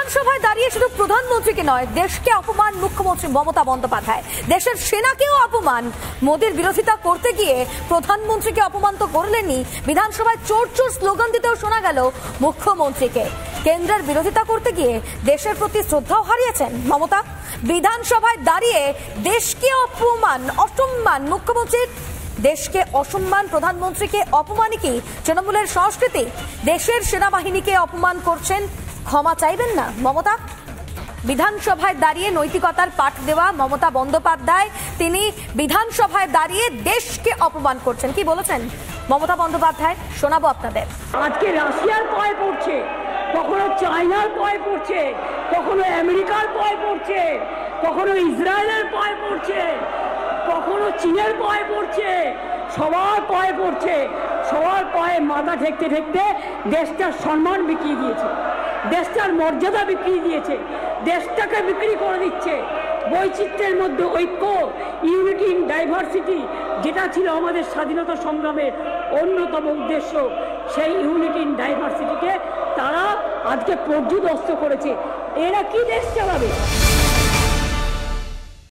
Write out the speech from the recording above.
বিধানসভায় দাঁড়িয়ে শুধু প্রধানমন্ত্রীকে নয়, দেশকে অপমান মুখ্যমন্ত্রী মমতা বন্দ্যোপাধ্যায়। দেশের সেনাকেও অপমান। মোদীর বিরোধিতা করতে গিয়ে প্রধানমন্ত্রীকে অপমান তো করলেনই, বিধানসভায় চোর চোর স্লোগান দিতেও শোনা গেল মুখ্যমন্ত্রীকে। কেন্দ্রের বিরোধিতা করতে গিয়ে দেশের প্রতি শ্রদ্ধাও হারিয়েছেন মমতা। বিধানসভায় দাঁড়িয়ে দেশকে অপমান, অসম্মান মুখ্যমন্ত্রীর। দেশকে অসম্মান, প্রধানমন্ত্রীকে অপমানই কি তৃণমূলের সংস্কৃতি? দেশের সেনাবাহিনীকে অপমান করছেন, ক্ষমা চাইবেন না মমতা? বিধানসভায় দাঁড়িয়ে নৈতিকতার পাঠ দেওয়া মমতা বন্দ্যোপাধ্যায়, তিনি বিধানসভায় দাঁড়িয়ে দেশকে অপমান করছেন। কি বলেছেন মমতা বন্দ্যোপাধ্যায়, শোনাবো আপনাদের। আজকে রাশিয়ার পায়ে পড়ছে, কখনো চায়নার পায়ে পড়ছে, কখনো আমেরিকার পায়ে পড়ছে, কখনো ইসরায়েলের পায়ে পড়ছে, কখনো চীনের পায়ে পড়ছে, সবার পায়ে পড়ছে। সবার পায়ে মাথা ঠেকতে ঠেকতে দেশটার সম্মান বিক্রি দিয়েছে, দেশটার মর্যাদা বিক্রি দিয়েছে, দেশটাকে বিক্রি করে দিচ্ছে। বৈচিত্র্যের মধ্যে ঐক্য, ইউনিটি ইন ডাইভার্সিটি, যেটা ছিল আমাদের স্বাধীনতা সংগ্রামের অন্যতম উদ্দেশ্য, সেই ইউনিটি ইন ডাইভার্সিটিকে তারা আজকে পর্যুদস্ত করেছে। এরা কি দেশ চালাবে?